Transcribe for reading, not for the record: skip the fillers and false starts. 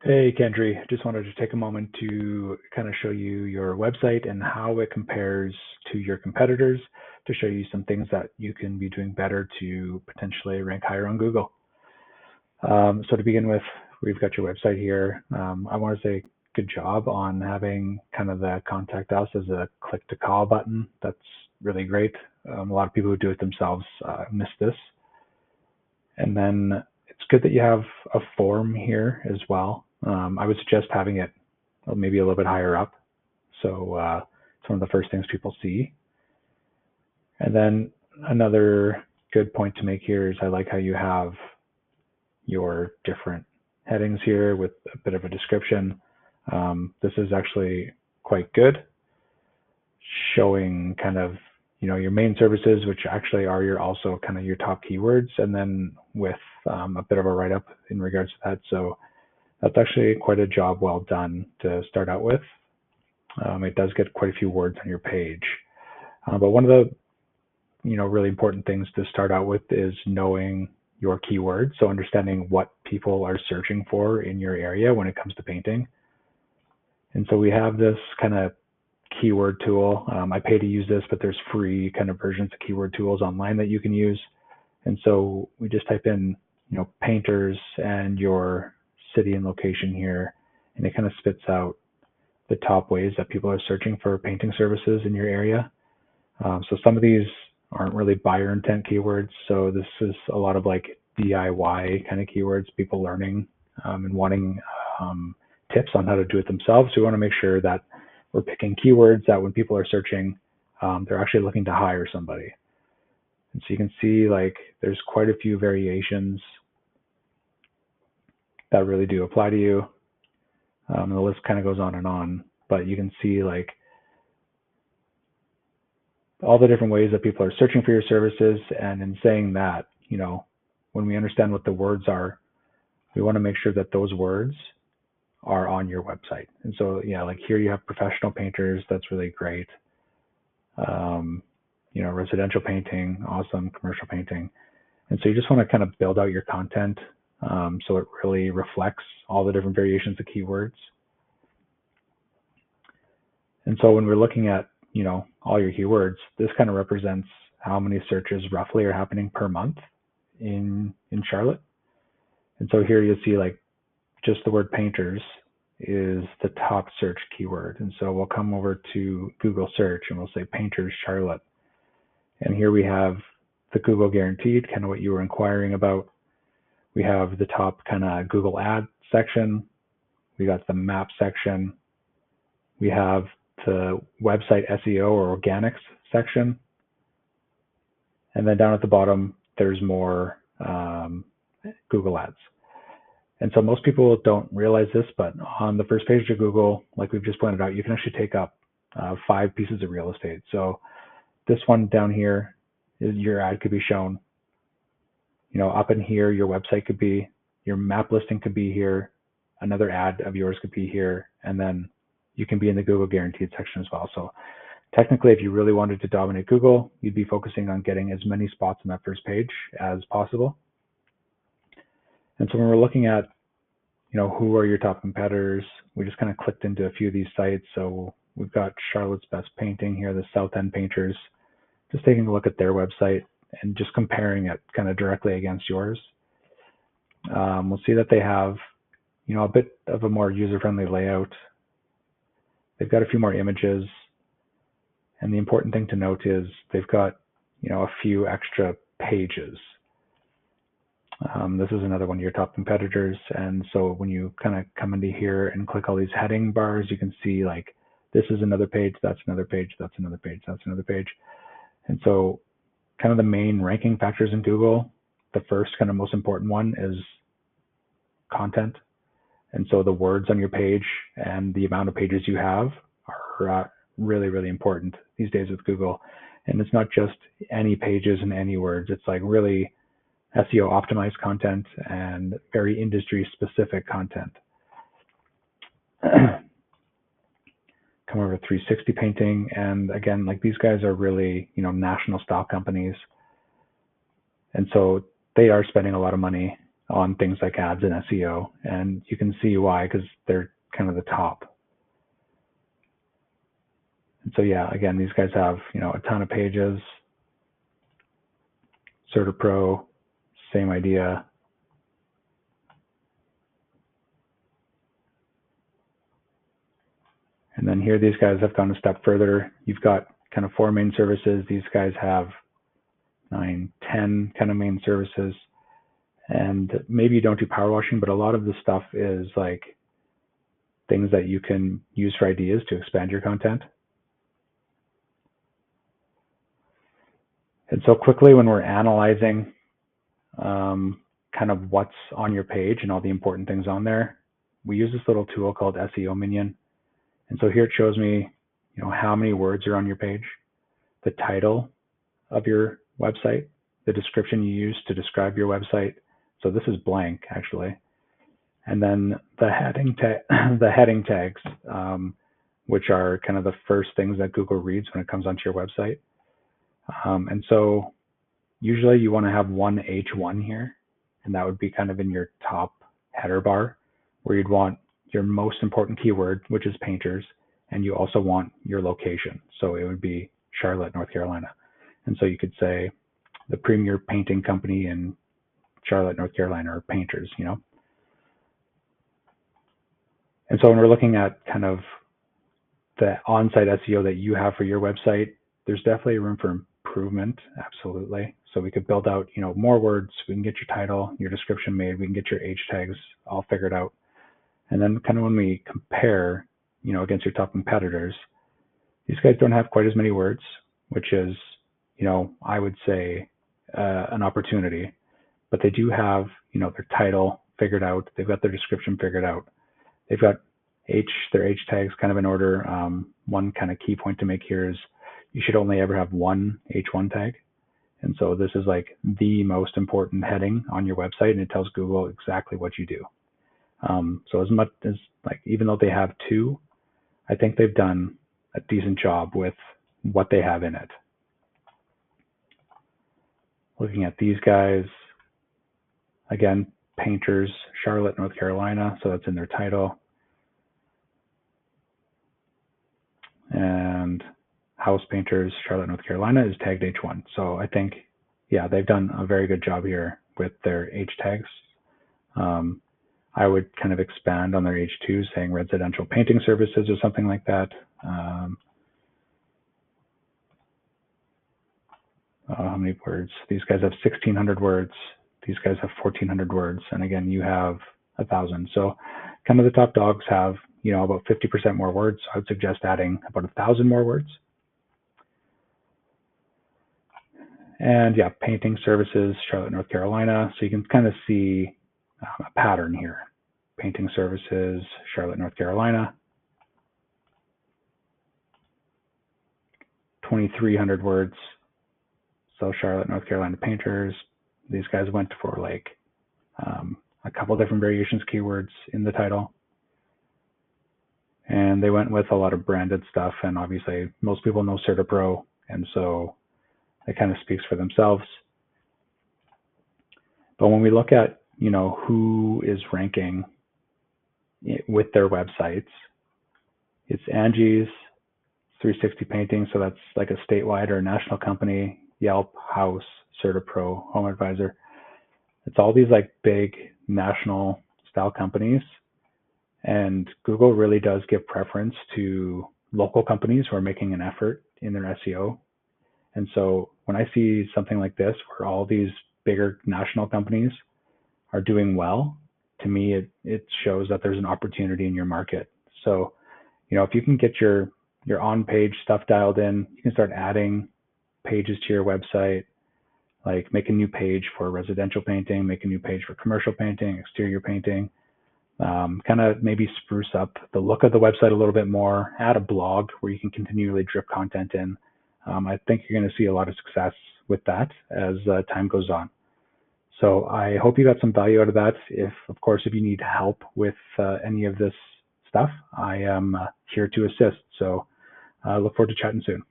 Hey, Kendry, just wanted to take a moment to kind of show you your website and how it compares to your competitors to show you some things that you can be doing better to potentially rank higher on Google. So to begin with, we've got your website here. I want to say good job on having kind of the contact us as a click to call button. That's really great. A lot of people who do it themselves miss this. And then it's good that you have a form here as well. I would suggest having it maybe a little bit higher up. So it's one of the first things people see. And then another good point to make here is I like how you have your different headings here with a bit of a description. This is actually quite good, showing kind of your main services, which actually are also kind of your top keywords, and then with a bit of a write-up in regards to that. So that's actually quite a job well done to start out with. It does get quite a few words on your page, but one of the really important things to start out with is knowing your keywords, so understanding what people are searching for in your area when it comes to painting. And so we have this kind of keyword tool. I pay to use this, but there's free kind of versions of keyword tools online that you can use. And so we just type in, painters and your city and location here, and it kind of spits out the top ways that people are searching for painting services in your area. So some of these aren't really buyer intent keywords. So this is a lot of like DIY kind of keywords, people learning and wanting tips on how to do it themselves. So we want to make sure that we're picking keywords that when people are searching, they're actually looking to hire somebody. And so you can see like there's quite a few variations that really do apply to you. The list kind of goes on, but you can see like all the different ways that people are searching for your services. And in saying that, when we understand what the words are, we want to make sure that those words are on your website. And so, like here you have professional painters. That's really great. Residential painting, awesome. Commercial painting. And so you just want to kind of build out your content so it really reflects all the different variations of keywords. And so when we're looking at, all your keywords, this kind of represents how many searches roughly are happening per month in Charlotte. And so here you'll see like just the word painters is the top search keyword. And so we'll come over to Google search and we'll say painters Charlotte. And here we have the Google guaranteed, kind of what you were inquiring about. We have the top kind of Google ad section. We got the map section. We have the website SEO or organics section. And then down at the bottom, there's more Google ads. And so most people don't realize this, but on the first page of Google, like we've just pointed out, you can actually take up 5 pieces of real estate. So this one down here, your ad could be shown. Up in here, your website could be, your map listing could be here, another ad of yours could be here, and then you can be in the Google guaranteed section as well. So technically, if you really wanted to dominate Google, you'd be focusing on getting as many spots on that first page as possible. And so when we're looking at, who are your top competitors, we just kind of clicked into a few of these sites. So we've got Charlotte's Best Painting here, the South End Painters, just taking a look at their website and just comparing it kind of directly against yours. We'll see that they have, a bit of a more user-friendly layout. They've got a few more images. And the important thing to note is they've got, a few extra pages. This is another one of your top competitors. And so when you kind of come into here and click all these heading bars, you can see like, this is another page, that's another page, that's another page, that's another page. And so kind of the main ranking factors in Google, the first kind of most important one is content. And so the words on your page and the amount of pages you have are really, really important these days with Google. And it's not just any pages and any words. It's like really SEO optimized content and very industry specific content. Come over to 360 Painting. And again, like these guys are really, national style companies. And so they are spending a lot of money on things like ads and SEO, and you can see why, because they're kind of the top. And so yeah, again, these guys have, a ton of pages. CertaPro, same idea. And then here, these guys have gone a step further. You've got kind of 4 main services. These guys have 9, 10 kind of main services. And maybe you don't do power washing, but a lot of the stuff is like things that you can use for ideas to expand your content. And so quickly, when we're analyzing kind of what's on your page and all the important things on there, we use this little tool called SEO Minion. And so here it shows me, how many words are on your page, the title of your website, the description you use to describe your website. So this is blank actually. And then the heading tags, which are kind of the first things that Google reads when it comes onto your website. And so usually you want to have one H1 here, and that would be kind of in your top header bar, where you'd want your most important keyword, which is painters, and you also want your location. So it would be Charlotte, North Carolina. And so you could say the premier painting company in Charlotte, North Carolina, or painters, And so when we're looking at kind of the on-site SEO that you have for your website, there's definitely room for improvement, absolutely. So we could build out, more words. We can get your title, your description made. We can get your H tags all figured out. And then kind of when we compare, against your top competitors, these guys don't have quite as many words, which is, I would say an opportunity. But they do have, their title figured out. They've got their description figured out. They've got their H tags kind of in order. One kind of key point to make here is you should only ever have one H1 tag. And so this is like the most important heading on your website, and it tells Google exactly what you do. So as much as even though they have 2, I think they've done a decent job with what they have in it. Looking at these guys, again, painters, Charlotte, North Carolina, so that's in their title. And house painters, Charlotte, North Carolina is tagged H1. So I think, yeah, they've done a very good job here with their H tags. I would kind of expand on their H2, saying residential painting services or something like that. How many words? These guys have 1,600 words. These guys have 1,400 words. And again, you have 1,000. So kind of the top dogs have, about 50% more words. I would suggest adding about 1,000 more words. And yeah, painting services, Charlotte, North Carolina. So you can kind of see a pattern here. Painting services, Charlotte, North Carolina. 2,300 words. So Charlotte, North Carolina painters. These guys went for like a couple different variations keywords in the title. And they went with a lot of branded stuff. And obviously most people know CertaPro. And so it kind of speaks for themselves. But when we look at, who is ranking with their websites, it's Angie's, 360 Painting. So that's like a statewide or a national company, Yelp, House, CertaPro, Home Advisor. It's all these like big national style companies. And Google really does give preference to local companies who are making an effort in their SEO. And so when I see something like this, where all these bigger national companies are doing well, to me, it shows that there's an opportunity in your market. So, if you can get your on-page stuff dialed in, you can start adding pages to your website, like make a new page for residential painting, make a new page for commercial painting, exterior painting, kind of maybe spruce up the look of the website a little bit more, add a blog where you can continually drip content in. I think you're going to see a lot of success with that as time goes on. So I hope you got some value out of that. If you need help with any of this stuff, I am here to assist. So I look forward to chatting soon.